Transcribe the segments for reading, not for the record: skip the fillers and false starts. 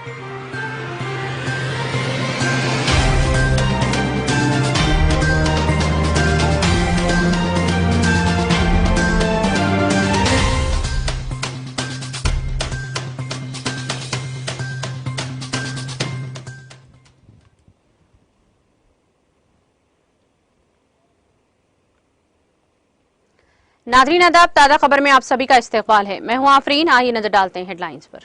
नाज़रीन आदाब, ताज़ा खबर में आप सभी का इस्तकबाल है। मैं हूं आफरीन। आइए नजर डालते हैं हेडलाइंस पर।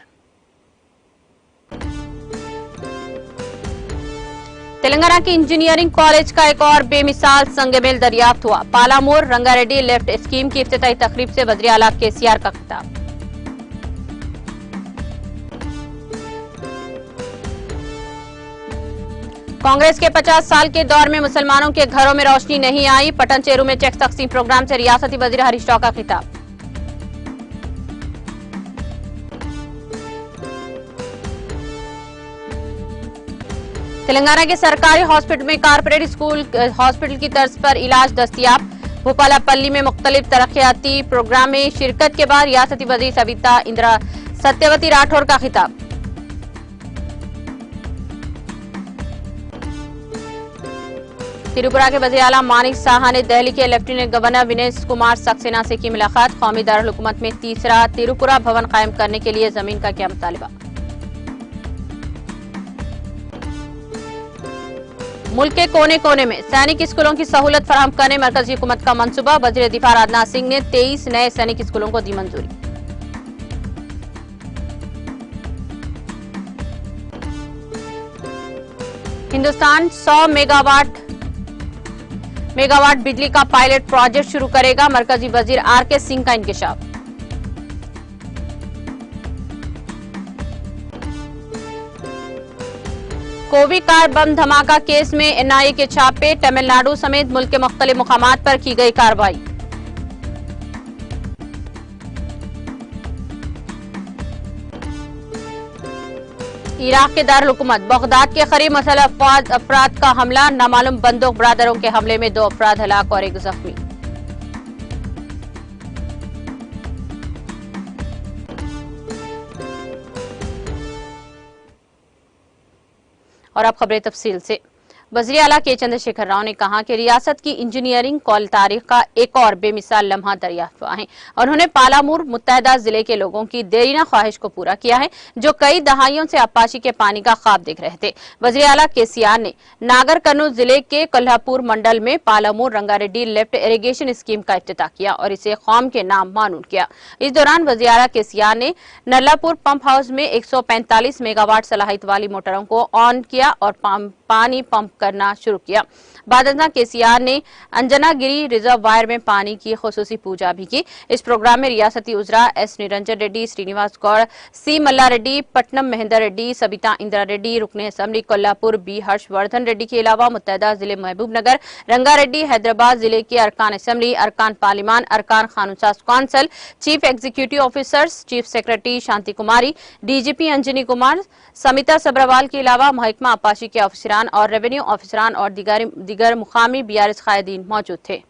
तेलंगाना के इंजीनियरिंग कॉलेज का एक और बेमिसाल संगमेल दरियाफ्त हुआ। पालामूर रंगारेड्डी लिफ्ट स्कीम की इफ्तिताई तकरीब से वज़ीर आला केसीआर का खिताब। कांग्रेस के 50 साल के दौर में मुसलमानों के घरों में रोशनी नहीं आई। पटन चेरू में चेक तकसीम प्रोग्राम से रियासती वजीर हरीश राव का खिताब। तेलंगाना के सरकारी हॉस्पिटल में कारपोरेट स्कूल हॉस्पिटल की तर्ज पर इलाज दस्तियाब। भूपालापल्ली में मुख्तलिफ तरक्याती प्रोग्राम में शिरकत के बाद रियासती वजीर सविता इंदिरा सत्यवती राठौर का खिताब। त्रिपुरा के वज़ीर आला मानिक साहा ने दिल्ली के लेफ्टिनेंट गवर्नर विनय कुमार सक्सेना से की मुलाकात। कौमी दारुल हुकूमत में तीसरा त्रिपुरा भवन कायम करने के लिए जमीन का किया मुतालिबा। मुल्क के कोने कोने में सैनिक स्कूलों की सहूलत फराहम करने मरकजी हुकूमत का मंसूबा। वज़ीर दिफा राजनाथ सिंह ने 23 नए सैनिक स्कूलों को दी मंजूरी। हिंदुस्तान 100 मेगावाट बिजली का पायलट प्रोजेक्ट शुरू करेगा। मरकजी वजीर आरके सिंह का इंकशाफ। कोवी कार बम धमाका केस में एनआईए के छापे। तमिलनाडु समेत मुल्क के मुख्तलिफ मुकामात पर की गई कार्रवाई। इराक के दारुल हुकूमत बगदाद के करीब मुसल्लह अफराद का हमला। नामालूम बंदूक बरादरों के हमले में 2 अफराद हलाक और 1 जख्मी। और अब खबरें तफसील से। वज़ीर आला के चंद्रशेखर राव ने कहा कि रियासत की इंजीनियरिंग कॉल तारीख का एक और बेमिसाल लम्हा दरियाफ्त हुआ है। उन्होंने पालामूर मुत्तहदा जिले के लोगों की देरीना ख्वाहिश को पूरा किया है, जो कई दहाइयों से आपाशी के पानी का ख्वाब देख रहे थे। वज़ीर आला केसीआर ने नागर कर्नूल जिले के कोल्हापुर मंडल में पालामूर रंगारेड्डी लिफ्ट इरिगेशन स्कीम का इफ्तिताह किया और इसे कौम के नाम मानून किया। इस दौरान वज़ीर आला केसीआर ने नल्लापुर पंप हाउस में 145 मेगावाट सलाहियत वाली मोटरों को ऑन किया और पानी पंप करना शुरू किया। बादशाह केसीआर ने अंजनागिरी रिजर्वायर में पानी की खुसूसी पूजा भी की। इस प्रोग्राम में रियासती उजरा एस निरंजन रेड्डी, श्रीनिवास गौड़, सी मल्ला रेड्डी, पट्टनम महेंदर रेड्डी, सबिता इंदिरा रेड्डी, रुकने असेंबली कोल्हापुर बी हर्षवर्धन रेड्डी के अलावा मुत्तहदा जिले महबूबनगर, रंगारेड्डी, हैदराबाद जिले के अरकान असेंबली, अरकान पार्लिमान, अरकान कानून साज council, chief executive officers, chief secretary Shanti Kumari, DGP Anjani Kumar, Smita Sabharwal के अलावा महकमा आपाशी के अफसरान और रेवेन्यू अफसरान और दीगर मुकामी बीआरएस कायदीन मौजूद थे।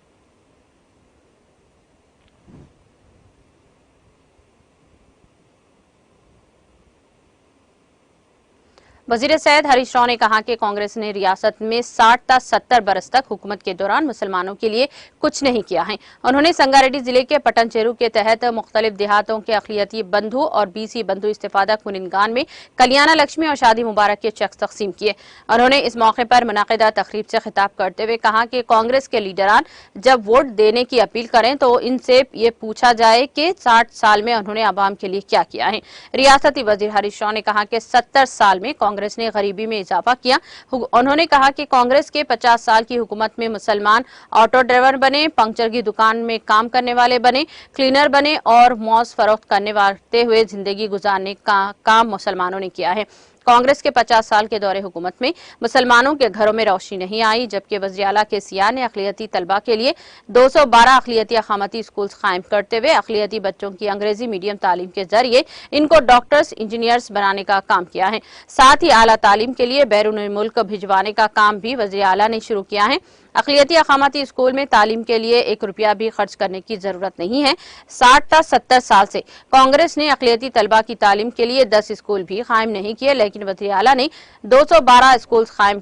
वजीर सैयद हरीश राव ने कहा कि कांग्रेस ने रियासत में 60 था 70 बरस तक हुकूमत के दौरान मुसलमानों के लिए कुछ नहीं किया है। उन्होंने संगारेड्डी जिले के पटन चेरू के तहत मुख्तलिफ देहातों के अक़लियती बंधु और बीसी बंधु इस्तिफादा कुनिंदगान में कल्याणा लक्ष्मी और शादी मुबारक के चेक तकसीम किए। उन्होंने इस मौके पर मुनाकिदा तकरीब से खिताब करते हुए कहा कि कांग्रेस के लीडरान जब वोट देने की अपील करें तो इनसे ये पूछा जाए कि 60 साल में उन्होंने आवाम के लिए क्या किया है। रियासती वजीर हरीश राव ने कहा कि 70 साल में कांग्रेस ने गरीबी में इजाफा किया। उन्होंने कहा कि कांग्रेस के 50 साल की हुकूमत में मुसलमान ऑटो ड्राइवर बने, पंक्चर की दुकान में काम करने वाले बने, क्लीनर बने और मौज फरोख्त करने वाले हुए जिंदगी गुजारने का काम मुसलमानों ने किया है। कांग्रेस के 50 साल के दौरे हुकूमत में मुसलमानों के घरों में रोशनी नहीं आई, जबकि वज़ीर आला केसीआर ने अक़लियती तलबा के लिए 212 अक़लियती अक़ामती स्कूल कायम करते हुए अक़लियती बच्चों की अंग्रेजी मीडियम तालीम के जरिए इनको डॉक्टर्स, इंजीनियर्स बनाने का काम किया है। साथ ही आला तालीम के लिए बैरून मुल्क भिजवाने का काम भी वज़ीर आला ने शुरू किया है। अक़लियती अक़ामती स्कूल में तालीम के लिए 1 रुपया भी खर्च करने की जरूरत नहीं है। 60 या 70 साल से कांग्रेस ने अक़लियती तलबा की तालीम के लिए 10 स्कूल भी कायम नहीं किए, लेकिन वज़ीर आला ने 212 स्कूल कायम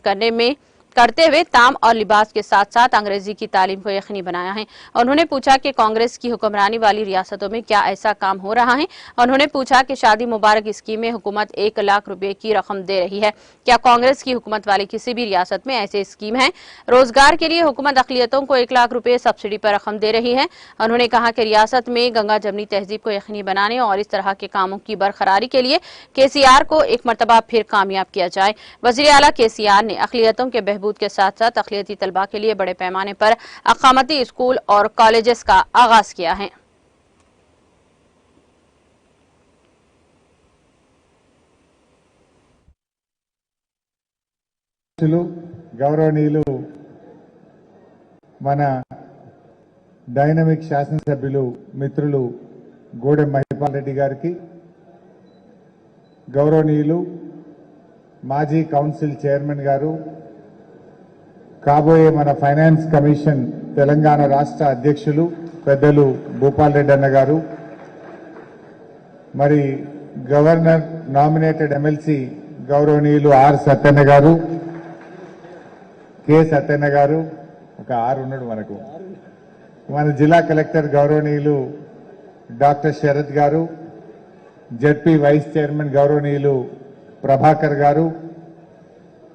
करते हुए ताम और लिबास के साथ साथ अंग्रेजी की तालीम को यकीनी बनाया है। उन्होंने पूछा कि कांग्रेस की हुक्मरानी वाली रियासतों में क्या ऐसा काम हो रहा है। उन्होंने पूछा कि शादी मुबारक स्कीम में हुकूमत 1 लाख रुपए की रकम दे रही है, क्या कांग्रेस की हुकूमत वाली किसी भी रियासत में ऐसे स्कीम है। रोजगार के लिए हुकूमत अक़लियतों को 1 लाख रुपए सब्सिडी पर रकम दे रही है। उन्होंने कहा कि रियासत में गंगा जमनी तहजीब को यकीनी बनाने और इस तरह के कामों की बरकरारी के लिए KCR को एक मरतबा फिर कामयाब किया जाए। वज़ीर आला KCR ने अक़लियतों के बहबूद के साथ साथ अक़लियती तलबा के लिए बड़े पैमाने पर अक़ामती स्कूल और कॉलेजेस का आगाज किया है। గౌరవనీయులు మన డైనమిక్ శాసనసభ్యులు మిత్రులు గోడెం మహిపాల్ రెడ్డి గారికి, గౌరవనీయులు మాజీ కౌన్సిల్ చైర్మన్ గారు, కాబోయే మన ఫైనాన్స్ కమిషన్ తెలంగాణ రాష్ట్ర అధ్యక్షులు పెద్దలు భూపాల్ రెడ్డి అన్న గారు, మరి గవర్నర్ నామినేటెడ్ ఎమ్మెల్సీ గౌరవనీయులు ఆర్ సత్యన్న గారు, కె సత్యన్న గారు, ఒక ఆరు ఉన్నాడు మనకు, మన జిల్లా కలెక్టర్ గౌరవనీయులు డాక్టర్ శరత్ గారు, జడ్పీ వైస్ చైర్మన్ గౌరవనీయులు ప్రభాకర్ గారు,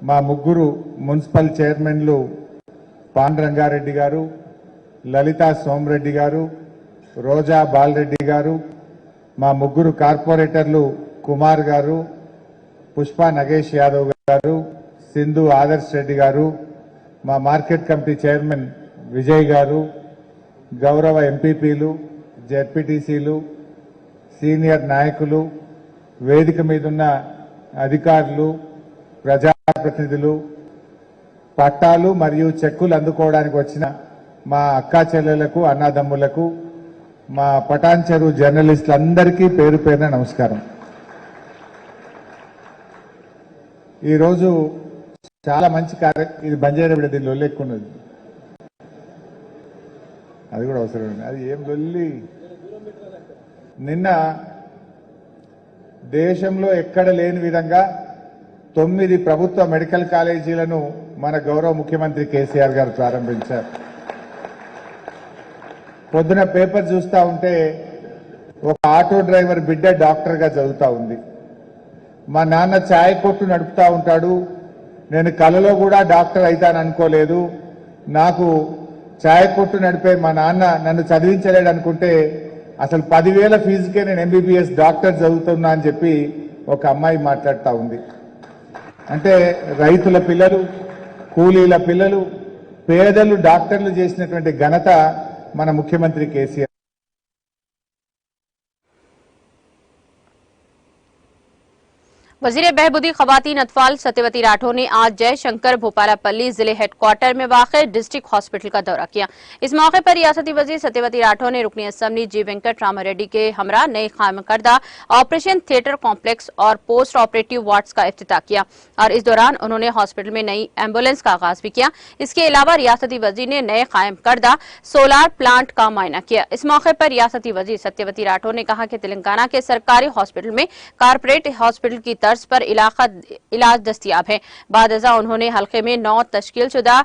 మా ముగ్గురు మున్సిపల్ చైర్మన్లు పాండురంగారెడ్డి గారు, లలితా సోమరెడ్డి గారు, రోజా బాలరెడ్డి గారు, మా ముగ్గురు కార్పొరేటర్లు కుమార్ గారు, పుష్ప నగేష్ యాదవ్ గారు, సింధు ఆదర్శ్ రెడ్డి గారు, మా మార్కెట్ కమిటీ చైర్మన్ విజయ్ గారు, గౌరవ ఎంపీపీలు, జెడ్పీటీసీలు, సీనియర్ నాయకులు, వేదిక మీదున్న అధికారులు, ప్రజాప్రతినిధులు, పట్టాలు మరియు చెక్కులు అందుకోవడానికి వచ్చిన మా అక్కా చెల్లెలకు, అన్నదమ్ములకు, మా పటాన్ చెరువు జర్నలిస్టులందరికీ పేరు పేరున నమస్కారం. ఈరోజు చాలా మంచి కార్యక్రమం. ఇది బంజారా బిడ్డ, దీని లొల్లి ఎక్కువ ఉన్నది, అది కూడా అవసరం. అది ఏం లొల్లి, నిన్న దేశంలో ఎక్కడ లేని విధంగా 9 ప్రభుత్వ మెడికల్ కాలేజీలను మన గౌరవ ముఖ్యమంత్రి కేసీఆర్ గారు ప్రారంభించారు. పొద్దున పేపర్ చూస్తా ఉంటే ఒక ఆటో డ్రైవర్ బిడ్డ డాక్టర్గా చదువుతా ఉంది. మా నాన్న ఛాయ్ కొట్టు నడుపుతా ఉంటాడు, నేను కలలో కూడా డాక్టర్ అవుతాను అనుకోలేదు, నాకు ఛాయ్ కొట్టు నడిపే మా నాన్న నన్ను చదివించలేడు అనుకుంటే అసలు 10,000 ఫీజుకే నేను MBBS డాక్టర్ చదువుతున్నా అని చెప్పి ఒక అమ్మాయి మాట్లాడుతూ ఉంది. అంటే రైతుల పిల్లలు, కూలీల పిల్లలు, పేదలు డాక్టర్లు చేసినటువంటి ఘనత మన ముఖ్యమంత్రి కేసీఆర్. वजीर बहबूदी खवातीन अतफाल सत्यवती राठौर ने आज जयशंकर भोपालापल्ली जिले हेडक्वार्टर में वाक़ डिस्ट्रिक्ट हॉस्पिटल का दौरा किया। इस मौके पर रियासती वजीर सत्यवती राठौर ने रुकनी असम्बली जी वेंकट रामारेड्डी के हमरा नए कायम करदा ऑपरेशन थिएटर कॉम्प्लेक्स और पोस्ट ऑपरेटिव वार्ड्स का इफ्तिताह किया और इस दौरान उन्होंने हॉस्पिटल में नई एम्बुलेंस का आगाज भी किया। इसके अलावा रियासती वजीर ने नए कायम करदा सोलार प्लांट का मुआयना किया। इस मौके पर रियासती वजीर सत्यवती राठौर ने कहा कि तेलंगाना के सरकारी हॉस्पिटल में कारपोरेट हॉस्पिटल की तर्ज पर इलाज दस्तियाब है। बाद अज़ा उन्होंने हल्के में 9 तश्कीलशुदा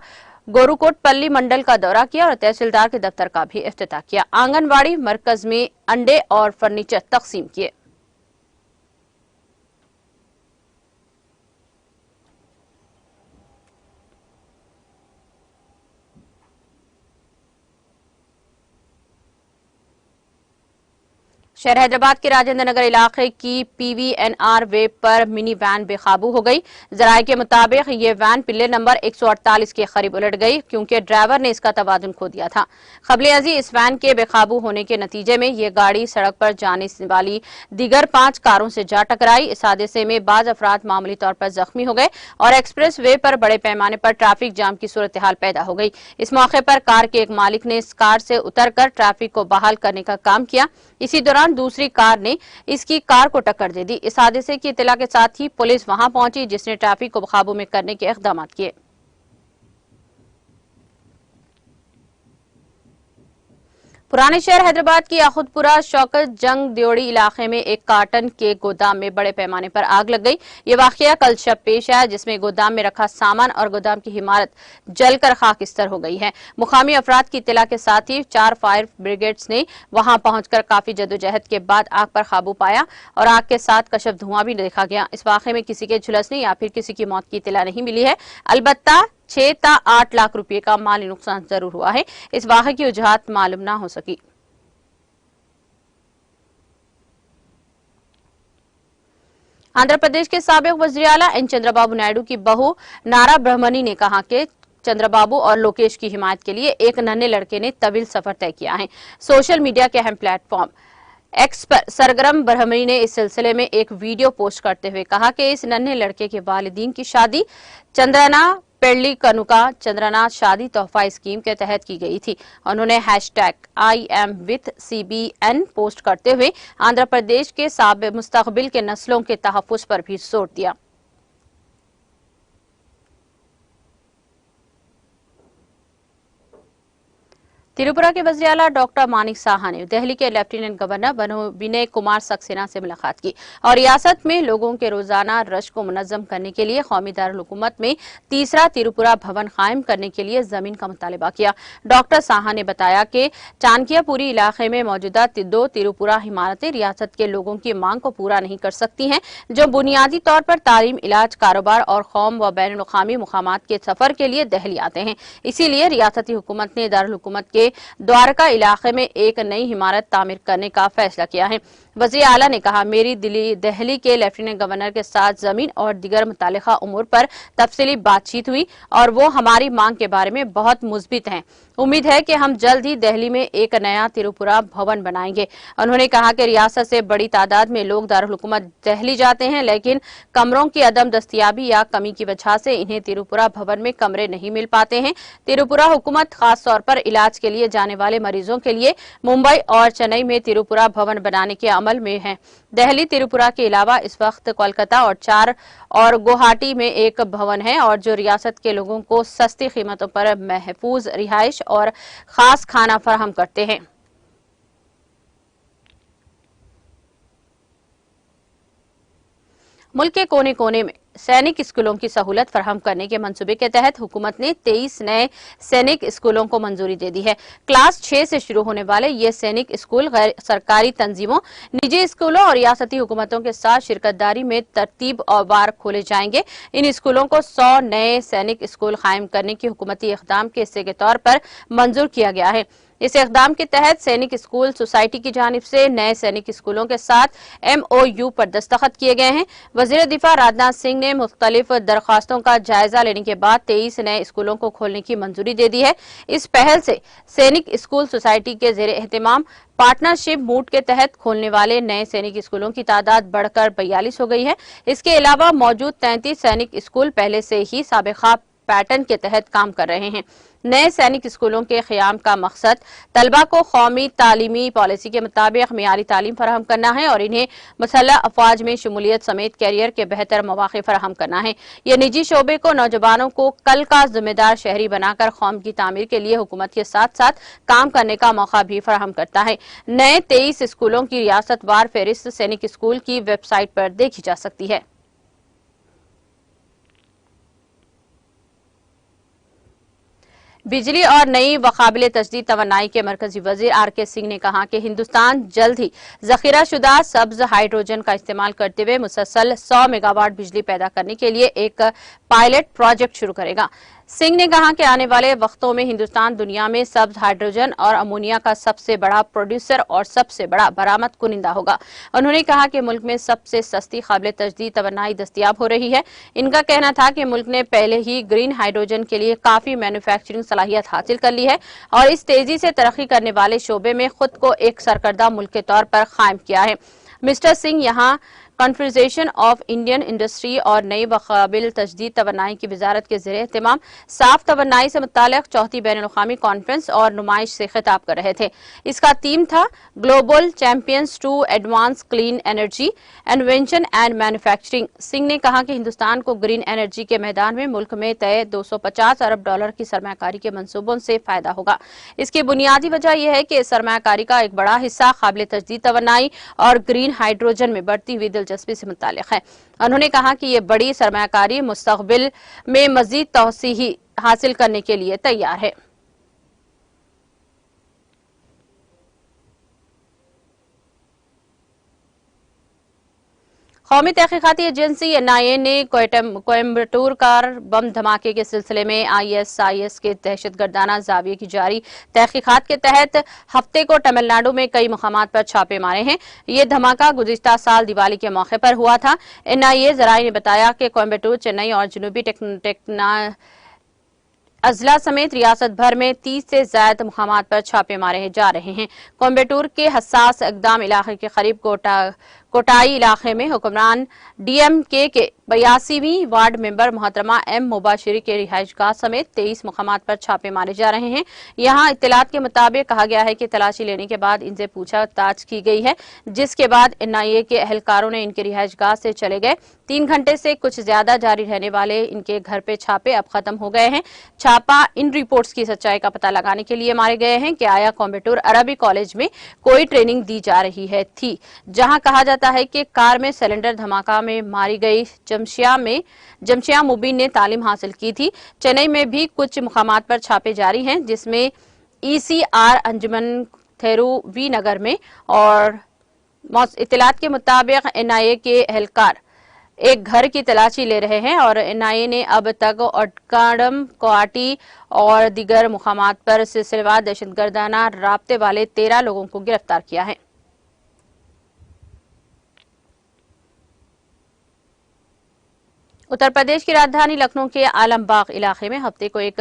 गोरुकोटपल्ली मंडल का दौरा किया और तहसीलदार के दफ्तर का भी इफ्तिताह किया। आंगनबाड़ी मरकज में अंडे और फर्नीचर तकसीम किए। शहर हैदराबाद के राजेंद्र नगर इलाके की PVNR वे पर मिनी वैन बेकाबू हो गई। जराये के मुताबिक ये वैन पिल्ले नंबर 148 के करीब उलट गई क्योंकि ड्राइवर ने इसका तवाजुन खो दिया था। खबले अजी इस वैन के बेकाबू होने के नतीजे में ये गाड़ी सड़क पर जाने वाली दीगर 5 कारों से जा टकराई। इस हादसे में बाज अफराद मामूली तौर पर जख्मी हो गए और एक्सप्रेस वे पर बड़े पैमाने पर ट्रैफिक जाम की सूरत हाल पैदा हो गई। इस मौके पर कार के एक मालिक ने इस कार से उतरकर ट्रैफिक को बहाल करने का काम किया। इसी दौरान दूसरी कार ने इसकी कार को टक्कर दे दी। इस हादसे की इत्तला के साथ ही पुलिस वहां पहुंची जिसने ट्रैफिक को काबू में करने के इक़दाम किए। पुराने शहर हैदराबाद की याकुतपुरा शौकत जंग द्योड़ी इलाके में एक कार्टन के गोदाम में बड़े पैमाने पर आग लग गई। ये वाकया कल शब पेश आया, जिसमें गोदाम में रखा सामान और गोदाम की इमारत जलकर खाकिस्तर हो गई है। मुकामी अफराद की इत्तला के साथ ही 4 फायर ब्रिगेड्स ने वहां पहुंचकर काफी जदोजहद के बाद आग पर काबू पाया और आग के साथ कशफ धुआं भी देखा गया। इस वाकये में किसी के झुलसने या फिर किसी की मौत की इत्तला नहीं मिली है। अलबत्ता 6 से 8 लाख रुपए का माली नुकसान जरूर हुआ है। इस वाक़े की वजूहत मालूम न हो सकी। आंध्र प्रदेश के साबिक वज़ीर आला एन चंद्रबाबू नायडू की बहू नारा ब्रह्मणी ने कहा कि चंद्रबाबू और लोकेश की हिमायत के लिए एक नन्हे लड़के ने तवील सफर तय किया है। सोशल मीडिया के अहम प्लेटफॉर्म एक्स पर सरगर्म ब्रह्मणी ने इस सिलसिले में एक वीडियो पोस्ट करते हुए कहा कि इस नन्हे लड़के के वालिदीन की शादी चंद्रना पेल्ली कनुका चंद्रनाथ शादी तोहफा स्कीम के तहत की गई थी। उन्होंने #IamWithCBN पोस्ट करते हुए आंध्र प्रदेश के मुस्तकबिल के नस्लों के तहफ्फुज़ पर भी जोर दिया। त्रिपुरा के वज़ीर आला डॉक्टर मानिक साहा ने दिल्ली के लेफ्टिनेंट गवर्नर विनय कुमार सक्सेना से मुलाकात की और रियासत में लोगों के रोजाना रश को मुनज़्ज़म करने के लिए कौमी दारुल हुकूमत में तीसरा त्रिपुरा भवन कायम करने के लिए जमीन का मुतालबा किया। डॉक्टर साहा ने बताया कि चाणक्यपुरी इलाके में मौजूदा 2 त्रिपुरा इमारतें रियासत के लोगों की मांग को पूरा नहीं कर सकती हैं, जो बुनियादी तौर पर तालीम, इलाज, कारोबार और कौम व बैनुल अक़वामी मुकामात के सफर के लिए दिल्ली आते हैं। इसीलिए रियासती हुकूमत ने दारुल हुकूमत के द्वारका इलाके में एक नई इमारत तामीर करने का फैसला किया है। वज़ीर आला ने कहा, मेरी दिल्ली के लेफ्टिनेंट गवर्नर के साथ जमीन और दीगर मुतालिका उमूर पर तफसीली बातचीत हुई और वो हमारी मांग के बारे में बहुत मुस्बित हैं। उम्मीद है कि हम जल्द ही दिल्ली में एक नया त्रिपुरा भवन बनाएंगे। उन्होंने कहा कि रियासत से बड़ी तादाद में लोग दारुल हुकूमत दिल्ली जाते हैं, लेकिन कमरों की अदम दस्तयाबी या कमी की वजह से इन्हें त्रिपुरा भवन में कमरे नहीं मिल पाते हैं। त्रिपुरा हुकूमत खास तौर पर इलाज के लिए जाने वाले मरीजों के लिए मुंबई और चेन्नई में त्रिपुरा भवन बनाने के अमल में है। दिल्ली त्रिपुरा के अलावा इस वक्त कोलकाता और गुवाहाटी में एक भवन है और जो रियासत के लोगों को सस्ती कीमतों पर महफूज रिहाइश और खास खाना फराहम करते हैं। मुल्क के कोने कोने में सैनिक स्कूलों की सहूलत फराहम करने के मंसूबे के तहत हुकूमत ने 23 नए सैनिक स्कूलों को मंजूरी दे दी है। क्लास 6 से शुरू होने वाले ये सैनिक स्कूल गैर सरकारी तंजीमों, निजी स्कूलों और रियासती हुकूमतों के साथ शिरकतदारी में तरतीब और बार खोले जाएंगे। इन स्कूलों को 100 नए सैनिक स्कूल कायम करने की हुकूमती इक़दाम के हिस्से के तौर पर मंजूर किया गया है। इस इक़दाम के तहत सैनिक स्कूल सोसाइटी की जानिब से नए सैनिक स्कूलों के साथ MOU पर दस्तखत किए गए हैं। वज़ीर दिफा राजनाथ सिंह ने मुख्तलिफ दरख्वास्तों का जायजा लेने के बाद 23 नए स्कूलों को खोलने की मंजूरी दे दी है। इस पहल से सैनिक स्कूल सोसाइटी के ज़ेरे एहतमाम पार्टनरशिप मूड के तहत खोलने वाले नए सैनिक स्कूलों की तादाद बढ़कर 42 हो गई है। इसके अलावा मौजूद 33 सैनिक स्कूल पहले से ही साबिक़ा पैटर्न के तहत काम कर रहे हैं। नए सैनिक स्कूलों के क़याम का मकसद तलबा को कौमी तालीमी पॉलिसी के मुताबिक मियारी तालीम फराहम करना है और इन्हें मुसल्लह अफवाज में शमूलियत समेत कैरियर के बेहतर मौक़े फराहम करना है। ये निजी शोबे को नौजवानों को कल का जिम्मेदार शहरी बनाकर कौम की तामीर के लिए हुकूमत के साथ साथ काम करने का मौका भी फराहम करता है। नए 23 स्कूलों की रियासतवार फहरिस्त सैनिक स्कूल की वेबसाइट पर देखी जा सकती है। बिजली और नई व काबिल तजदीद तवन्नाई के मरकजी वजीर RK सिंह ने कहा कि हिंदुस्तान जल्द ही जखीराशुदा सब्ज हाइड्रोजन का इस्तेमाल करते हुए मुसलसल 100 मेगावाट बिजली पैदा करने के लिए एक पायलट प्रोजेक्ट शुरू करेगा। सिंह ने कहा कि आने वाले वक्तों में हिंदुस्तान दुनिया में सब्ज हाइड्रोजन और अमोनिया का सबसे बड़ा प्रोड्यूसर और सबसे बड़ा बरामद कुनिंदा होगा। उन्होंने कहा कि मुल्क में सबसे सस्ती काबिल तजदीद तवन्नाई दस्तयाब हो रही है। इनका कहना था कि मुल्क ने पहले ही ग्रीन हाइड्रोजन के लिए काफी मैन्युफैक्चरिंग सलाहियत हासिल कर ली है और इस तेजी से तरक्की करने वाले शोबे में खुद को एक सरकर्दा मुल्क के तौर पर कायम किया है। मिस्टर सिंह यहाँ कॉन्फेडरेशन ऑफ इंडियन इंडस्ट्री और नई व काबिल तजदीद तवन्नाई की वजारत के ज़रिए एहतमाम साफ तवन्नाई से मुताल्लिक़ चौथी बैनुल-अक़वामी कॉन्फ्रेंस और नुमाइश से खिताब कर रहे थे। इसका थीम था global champions to advance clean energy invention and manufacturing. Singh ने कहा कि हिंदुस्तान को ग्रीन एनर्जी के मैदान में मुल्क में तय 250 अरब डॉलर की सरमायाकारी के मंसूबों से फायदा होगा। इसकी बुनियादी वजह यह है कि इस सरमायाकारी का एक बड़ा हिस्सा काबिल तजदीद तवन्नाई और ग्रीन हाइड्रोजन में बढ़ती हुई दिलचस्पी से मुताल्लिक़ है। उन्होंने कहा कि ये बड़ी सरमायाकारी मुस्तक़बिल में मजीद तौसीही हासिल करने के लिए तैयार है। कौमी तहकीकाती एजेंसी NIA ने कोयम्बटूर कार बम धमाके के सिलसिले में ISIS के दहशतगर्दाना जाविये की जारी तहकीकात के तहत हफ्ते को तमिलनाडु में कई मुकामात पर छापे मारे हैं। ये धमाका गुज़िश्ता साल दिवाली के मौके पर हुआ था। NIA ज़राए ने बताया कि कोयम्बटूर, चेन्नई और जनूबी अजला समेत रियासत भर में 30 से ज्यादा मुकामात पर छापे मारे जा रहे हैं। कोयम्बटूर के हसास इकदाम इलाके के करीब कोटाई इलाके में हुक्मरान DMK के 82वीं वार्ड मेंबर मोहतरमा M मुबाशिरी के रिहाइशगाह समेत 23 मुकामात पर छापे मारे जा रहे हैं। यहाँ इत्तलात के मुताबिक कहा गया है कि तलाशी लेने के बाद इनसे पूछताछ की गई है, जिसके बाद NIA के अहलकारों ने इनके रिहाइशगाह से चले गए। 3 घंटे से कुछ ज्यादा जारी रहने वाले इनके घर पे छापे अब खत्म हो गए हैं। छापा इन रिपोर्ट्स की सच्चाई का पता लगाने के लिए मारे गए हैं कि आया कोयम्बटूर अरबी कॉलेज में कोई ट्रेनिंग दी जा रही थी, जहां कहा जाता है कि कार में सिलेंडर धमाका में मारी गई जमशिया मुबीन ने तालीम हासिल की थी। चेन्नई में भी कुछ मुकामात पर छापे जारी हैं, जिसमें ECR अंजुमन थेरुवी नगर में, और इत्तलात के मुताबिक NIA के एहलकार एक घर की तलाशी ले रहे हैं और NIA ने अब तक ओटकाडम, कोआटी और दीगर मुकामात पर सिलसिलेवार दहशतगर्दाना राब्ते वाले 13 लोगों को गिरफ्तार किया है। उत्तर प्रदेश की राजधानी लखनऊ के आलमबाग इलाके में हफ्ते को एक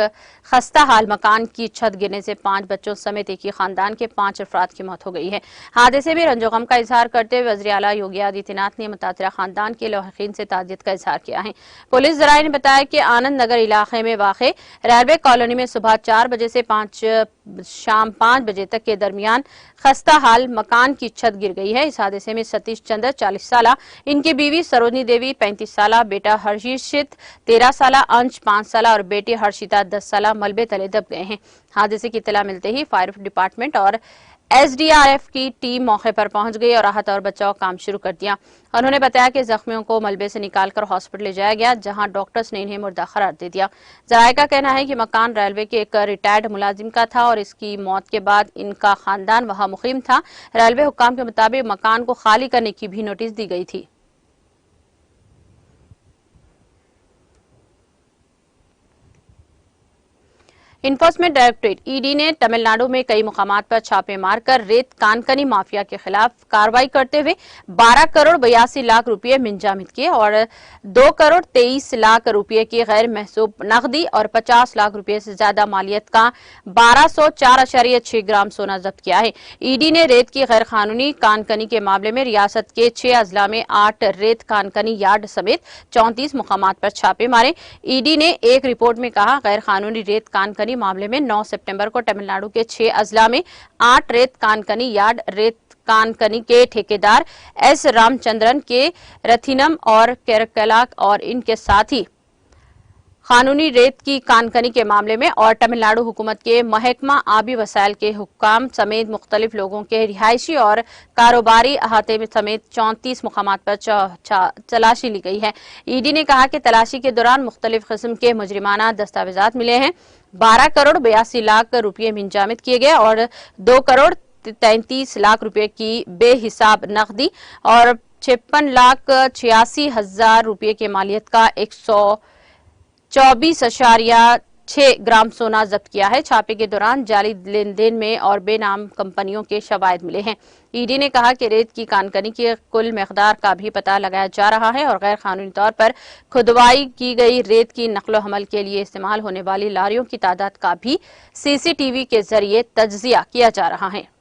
खस्ता हाल मकान की छत गिरने से 5 बच्चों समेत एक ही खानदान के 5 अफराद की मौत हो गई है। हादसे में रंजो गम का इजहार करते हुए वज़ीर आला योगी आदित्यनाथ ने मुतासिरा खानदान के लवाहिकीन से ताज़ियत का इजहार किया है। पुलिस ज़राए ने बताया कि आनंद नगर इलाके में वाक़ रेलवे कॉलोनी में सुबह 4 बजे से शाम 5 बजे तक के दरमियान खस्ता हाल मकान की छत गिर गई है। इस हादसे में सतीश चंद्र 40 साल, इनकी बीवी सरोजनी देवी 35 साल, बेटा हर्षित 13 साल, अंश 5 साल और बेटी हर्षिता 10 साल मलबे तले दब गए हैं। हादसे की इत्तला मिलते ही फायर डिपार्टमेंट और SDRF की टीम मौके पर पहुंच गई और राहत और बचाव काम शुरू कर दिया। उन्होंने बताया कि जख्मियों को मलबे से निकालकर हॉस्पिटल ले जाया गया, जहां डॉक्टर्स ने इन्हें मुर्दा करार दे दिया। ज़राए का कहना है कि मकान रेलवे के एक रिटायर्ड मुलाजिम का था और इसकी मौत के बाद इनका खानदान वहां मुकीम था। रेलवे हुक्काम के मुताबिक मकान को खाली करने की भी नोटिस दी गई थी। इन्फोर्समेंट डायरेक्टरेट ED ने तमिलनाडु में कई मुकामात पर छापे मारकर रेत कानकनी माफिया के खिलाफ कार्रवाई करते हुए 12 करोड़ 82 लाख रुपए मिंजामित किए और 2 करोड़ 23 लाख रुपए की गैर महसूब नकदी और 50 लाख रुपए से ज्यादा मालियत का 1204.6 ग्राम सोना जब्त किया है। ED ने रेत की गैर कानूनी कानकनी के मामले में रियासत के 6 अजला में 8 रेत कानकनी यार्ड समेत 34 मुकामात पर छापे मारे। ED ने एक रिपोर्ट में कहा, गैर कानूनी रेत कानकनी मामले में 9 सितंबर को तमिलनाडु के 6 अजला में 8 रेत कानकनी यार्ड रेत कानकनी के ठेकेदार S रामचंद्रन के रथिनम और केरकला और इनके साथ ही कानूनी रेत की कानकनी के मामले में और तमिलनाडु हुकूमत के महकमा आबी वसाइल के हुक्काम समेत मुख्तलिफ लोगों के रिहायशी और कारोबारी अहाते में समेत 34 मुकामात पर तलाशी ली गई है। ED ने कहा कि तलाशी के दौरान मुख्तलिफ किस्म के मुजरिमाना दस्तावेजात मिले हैं। 12 करोड़ 82 लाख रुपये मिंजामित किए गए और 2 करोड़ 33 लाख रुपए की बेहिसाब नकदी और 56 लाख 86 हजार रुपये की मालियत का 124.6 ग्राम सोना जब्त किया है। छापे के दौरान जाली लेन देन में और बेनाम कंपनियों के शवाहिद मिले हैं। ED ने कहा कि रेत की कानकनी की कुल मकदार का भी पता लगाया जा रहा है और गैर कानूनी तौर पर खुदवाई की गई रेत की नकलो हमल के लिए इस्तेमाल होने वाली लारियों की तादाद का भी CCTV के जरिए तज्जिया किया जा रहा है।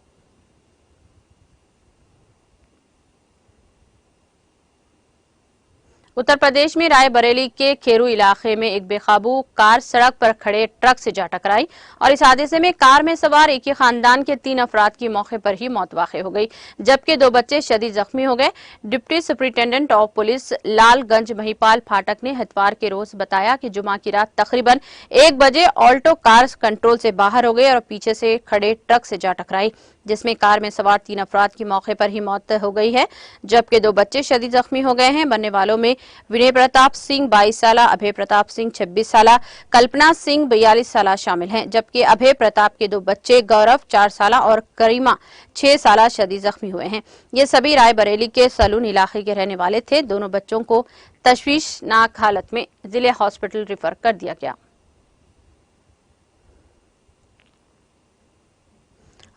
उत्तर प्रदेश में रायबरेली के खेरू इलाके में एक बेकाबू कार सड़क पर खड़े ट्रक से जा टकराई और इस हादसे में कार में सवार एक ही खानदान के 3 अफराद की मौके पर ही मौत वाक़ई हो गई, जबकि 2 बच्चे शदीद जख्मी हो गए। Deputy superintendent of police Lalganj Mahipal फाटक ने इतवार के रोज बताया कि जुमा की रात तकरीबन 1 बजे ऑल्टो कार कंट्रोल से बाहर हो गई और पीछे से खड़े ट्रक से जा टकराई, जिसमें कार में सवार 3 अफराद की मौके पर ही मौत हो गई है, जबकि 2 बच्चे शदीद जख्मी हो गए हैं। मरने वालों में विनय प्रताप सिंह 22 साल, अभय प्रताप सिंह 26 साल, कल्पना सिंह 42 साल शामिल हैं, जबकि अभय प्रताप के 2 बच्चे गौरव 4 साल और करीमा 6 साल शदीद जख्मी हुए हैं। ये सभी रायबरेली के सलून इलाके के रहने वाले थे। दोनों बच्चों को तशवीशनाक हालत में जिले हॉस्पिटल रेफर कर दिया गया।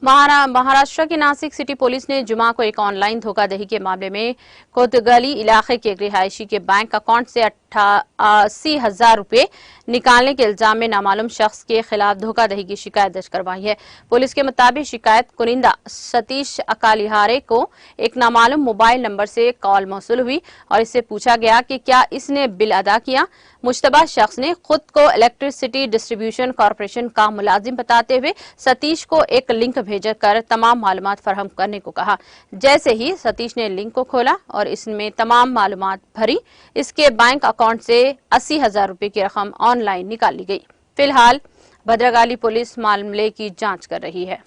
महाराष्ट्र की नासिक सिटी पुलिस ने जुमा को एक ऑनलाइन धोखाधड़ी के मामले में कोतगली इलाके के एक रिहायशी के बैंक अकाउंट से 88,000 रुपए निकालने के इल्जाम में नामालूम शख्स के खिलाफ धोखाधड़ी की शिकायत दर्ज करवाई है। पुलिस के मुताबिक शिकायत कुनिंदा सतीश अकालिहारे को एक नामालूम मोबाइल नंबर से कॉल मौसूल हुई और इससे पूछा गया कि क्या इसने बिल अदा किया। मुश्तबा शख्स ने खुद को इलेक्ट्रिसिटी डिस्ट्रीब्यूशन कॉर्पोरेशन का मुलाजिम बताते हुए सतीश को एक लिंक भेजकर तमाम मालूमात फराहम करने को कहा। जैसे ही सतीश ने लिंक को खोला और इसमें तमाम मालूमात भरी, इसके बैंक अकाउंट से 80,000 रुपए की रकम ऑनलाइन निकाल ली गई। फिलहाल भद्रकाली पुलिस मामले की जांच कर रही है।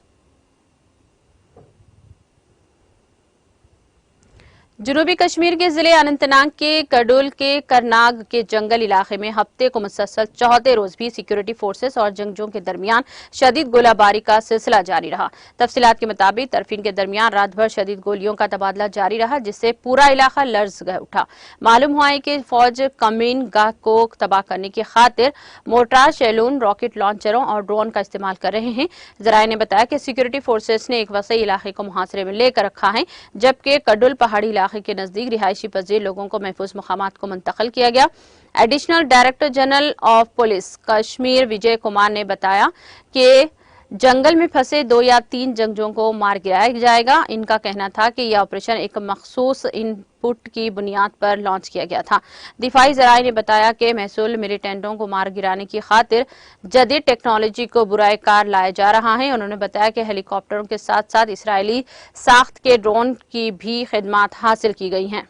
जनूबी कश्मीर के जिले अनंतनाग के कडुल के करनाग के जंगल इलाके में हफ्ते को मुसलसल चौथे रोज भी सिक्योरिटी फोर्सेस और जंगजुओं के दरमियान शदीद गोलाबारी का सिलसिला जारी रहा। तफसीलात के मुताबिक तरफीन के दरमियान रात भर शदीद गोलियों का तबादला जारी रहा, जिससे पूरा इलाका लर्ज उठा। मालूम हुआ है कि फौज कमीन गाह को तबाह करने की खातिर मोर्टार, शैलून, रॉकेट लॉन्चरों और ड्रोन का इस्तेमाल कर रहे हैं। जराये ने बताया कि सिक्योरिटी फोर्सेस ने एक वसी इलाके को मुहासरे में लेकर रखा है, जबकि कडुल पहाड़ी के नजदीक रिहायशी पजीर लोगों को महफूज मुकामात को मुंतकिल किया गया। Additional director general of police Kashmir Vijay Kumar ने बताया कि जंगल में फंसे 2 या 3 जंगजुओं को मार गिराया जाएगा। इनका कहना था कि यह ऑपरेशन एक मखसूस इनपुट की बुनियाद पर लॉन्च किया गया था। दिफाई जराये ने बताया कि महसूल मिलिटेंटों को मार गिराने की खातिर जदीद टेक्नोलॉजी को बुराए कार लाया जा रहा है। उन्होंने बताया कि हेलीकॉप्टरों के साथ साथ इसराइली साख्त के ड्रोन की भी खिदमात हासिल की गई हैं।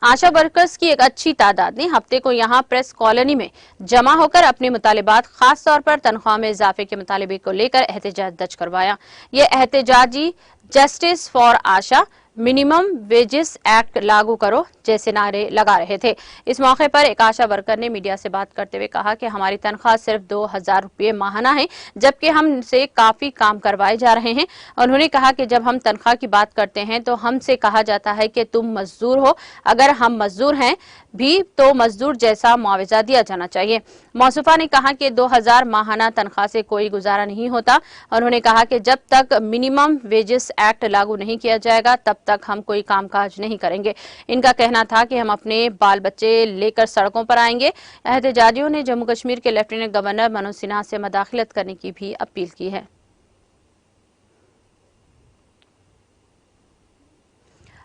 आशा वर्कर्स की एक अच्छी तादाद ने हफ्ते को यहां प्रेस कॉलोनी में जमा होकर अपने मुतालिबात, खास तौर पर तनख्वाह में इजाफे के मुतालिबे को लेकर एहतजाज दर्ज करवाया। ये एहतजाजी justice for Asha, minimum wages act लागू करो जैसे नारे लगा रहे थे। इस मौके पर एक आशा वर्कर ने मीडिया से बात करते हुए कहा कि हमारी तनख्वाह सिर्फ 2,000 रुपये माहाना है, जबकि हमसे काफी काम करवाए जा रहे हैं। उन्होंने कहा कि जब हम तनख्वाह की बात करते हैं तो हमसे कहा जाता है कि तुम मजदूर हो, अगर हम मजदूर हैं भी तो मजदूर जैसा मुआवजा दिया जाना चाहिए। मौसूफा ने कहा कि 2,000 माहाना तनख्वाह से कोई गुजारा नहीं होता। उन्होंने कहा कि जब तक मिनिमम वेजेस एक्ट लागू नहीं किया जाएगा तब तक हम कोई कामकाज नहीं करेंगे। इनका कहना था कि हम अपने बाल बच्चे लेकर सड़कों पर आएंगे। एहतजाजियों ने जम्मू कश्मीर के लेफ्टिनेंट गवर्नर मनोज सिन्हा से मदाखलत करने की भी अपील की है।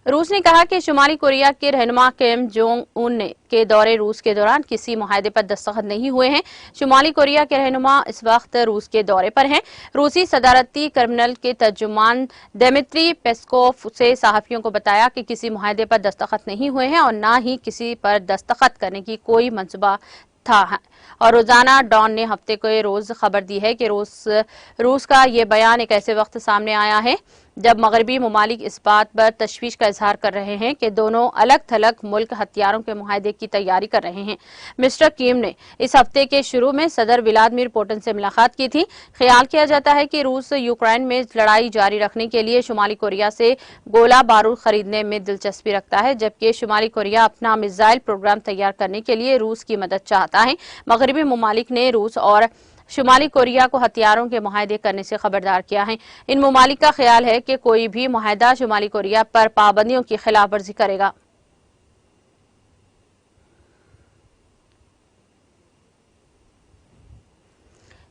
रूस ने कहा कि शुमाली कोरिया के रहनुमा किम जोंग उन के दौरे रूस के दौरान किसी मुआहदे पर दस्तखत नहीं हुए हैं। शुमाली कोरिया के रहनुमा इस वक्त रूस के दौरे पर हैं। रूसी सदारती क्रिमिनल के तर्जुमान दिमित्री पेस्कोव से सहाफियों को बताया कि किसी मुआहदे पर दस्तखत नहीं हुए हैं और न ही किसी पर दस्तखत करने की कोई मंसूबा था। और रोजाना डॉन ने हफ्ते को रोज खबर दी है कि रूस का ये बयान एक ऐसे वक्त सामने आया है जब मगरबी ममालिक इस बात पर तशवीश का इजहार कर रहे हैं कि दोनों अलग थलग मुल्क हथियारों के मुआहदे की तैयारी कर रहे हैं। मिस्टर किम ने इस हफ्ते के शुरू में सदर व्लादिमीर पुतिन से मुलाकात की थी। ख्याल किया जाता है कि रूस यूक्रेन में लड़ाई जारी रखने के लिए शुमाली कोरिया से गोला बारूद खरीदने में दिलचस्पी रखता है, जबकि शुमाली कोरिया अपना मिसाइल प्रोग्राम तैयार करने के लिए रूस की मदद चाहता है। मगरबी ममालिक ने रूस और शुमाली कोरिया को हथियारों के मुआहदे करने से खबरदार किया है। इन ममालिक का ख्याल है कि कोई भी मुआहदा शुमाली कोरिया पर पाबंदियों की खिलाफ वर्जी करेगा।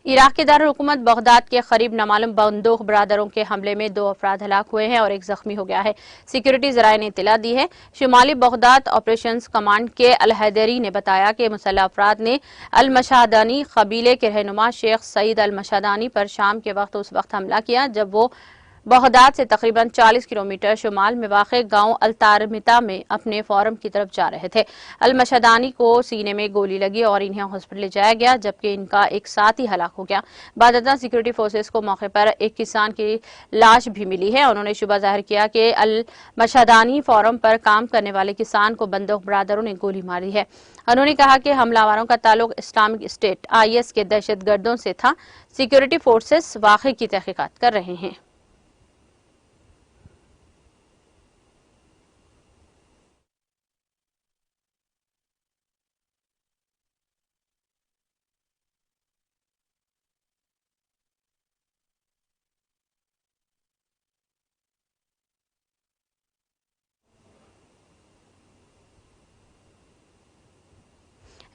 इराक के दारुल हुकूमत बगदाद के करीब नामालूम बंदूक बरादरों के हमले में 2 अफराद हलाक हुए हैं और 1 जख्मी हो गया है। सिक्योरिटी जराये ने इत्तला दी है। शुमाली बगदाद ऑपरेशंस कमांड के अल हैदरी ने बताया कि मुसल्लह अफराद ने अल मशादानी कबीले के रहनुमा शेख सईद अल मशादानी पर शाम के वक्त उस वक्त हमला किया जब वो बगदाद से तकरीबन 40 किलोमीटर शुमाल में वाक़े गांव अल तारमिता में अपने फॉरम की तरफ जा रहे थे। अल मशादानी को सीने में गोली लगी और इन्हें हॉस्पिटल ले जाया गया, जबकि इनका एक साथी हलाक हो गया। बाद सिक्योरिटी फोर्सेस को मौके पर एक किसान की लाश भी मिली है। उन्होंने शुबा जाहिर किया कि अल मशादानी फॉरम पर काम करने वाले किसान को बंदूक बरादरों ने गोली मारी है। उन्होंने कहा कि हमलावरों का ताल्लुक इस्लामिक स्टेट IS के दहशतगर्दों से था। सिक्योरिटी फोर्सेस वाक़े की तहकीकात कर रहे हैं।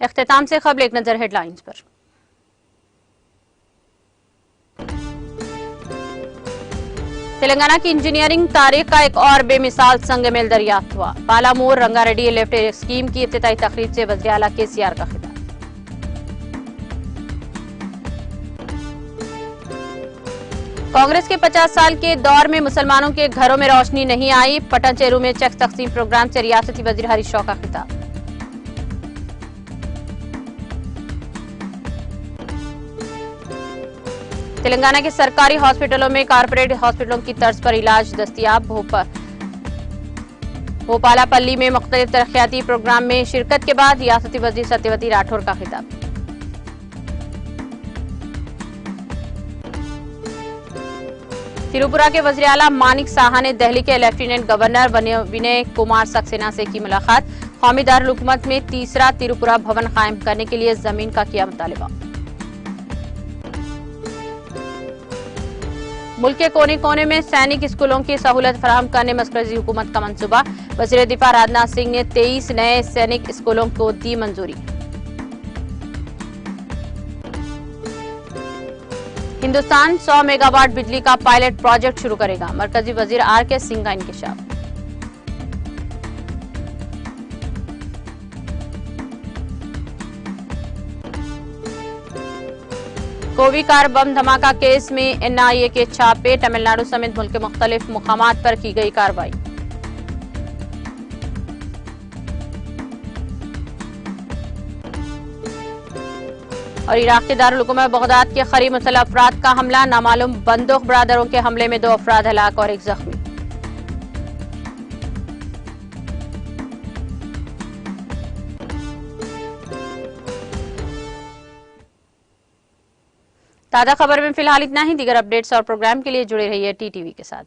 इख्तिताम से खबर एक नजर हेडलाइंस पर। तेलंगाना की इंजीनियरिंग तारीख का एक और बेमिसाल संग मेल दरियाफ्त हुआ। पालामूर रंगारेड्डी लिफ्ट स्कीम की इफ्तिताई तकरीब से वज़ीर आला KCR का खिताब। कांग्रेस के 50 साल के दौर में मुसलमानों के घरों में रोशनी नहीं आई। पटन चेरू में चेक तकसीम प्रोग्राम से रियासती वज़ीर हरीश राव का खिताब। तेलंगाना के सरकारी हॉस्पिटलों में कारपोरेट हॉस्पिटलों की तर्ज पर इलाज दस्तयाब। भोपालापल्ली में मुख्तलिफ तरक्याती प्रोग्राम में शिरकत के बाद रियासती वज़ीर सत्यवती राठौर का खिताब। त्रिपुरा के वज़ीर आला मानिक साहा ने दिल्ली के लेफ्टिनेंट गवर्नर विनय कुमार सक्सेना से की मुलाकात। कौमी दारुल हुकूमत में तीसरा त्रिपुरा भवन कायम करने के लिए जमीन का किया मुतालबा। मुल्क के कोने कोने में सैनिक स्कूलों की सहूलत फराहम करने मरकजी हुकूमत का मंसूबा। वज़ीर दिफा राजनाथ सिंह ने 23 नए सैनिक स्कूलों को दी मंजूरी। हिंदुस्तान 100 मेगावाट बिजली का पायलट प्रोजेक्ट शुरू करेगा। मरकजी वज़ीर RK सिंह का इंकशाफ। कोवी कार बम धमाका केस में NIA के छापे। तमिलनाडु समेत मुल्क के मुख्तलिफ मुकामात पर की गई कार्रवाई। और इराक के दारुल हुकूमत बगदाद के करीब मुसल्लह अफराद का हमला। नामालूम बंदूक बरादरों के हमले में 2 अफराद हलाक और 1 जख्मी। ताज़ा खबर में फिलहाल इतना ही। दीगर अपडेट्स और प्रोग्राम के लिए जुड़े रहिए TTV के साथ।